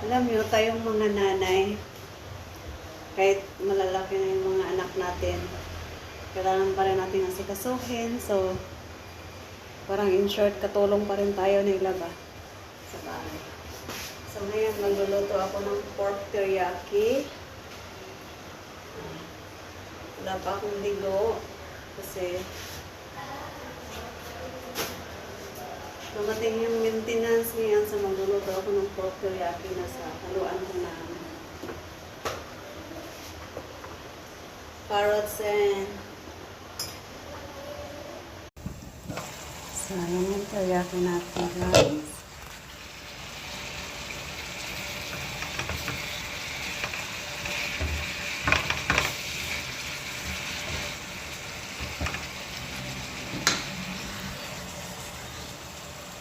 Alam nyo, tayong mga nanay, kahit malalaki na yung mga anak natin, kailangan pa rin natin asikasuhin. So, parang in short, katulong pa rin tayo nila ba sa bahay. So, ngayon, magluluto ako ng pork teriyaki. Wala pa akong ligo kasi dumating yung maintenance ngayon, sa magluluto ako ng pork teriyaki na sa haluan ko na carrots and so, yan yung teriyaki natin, guys.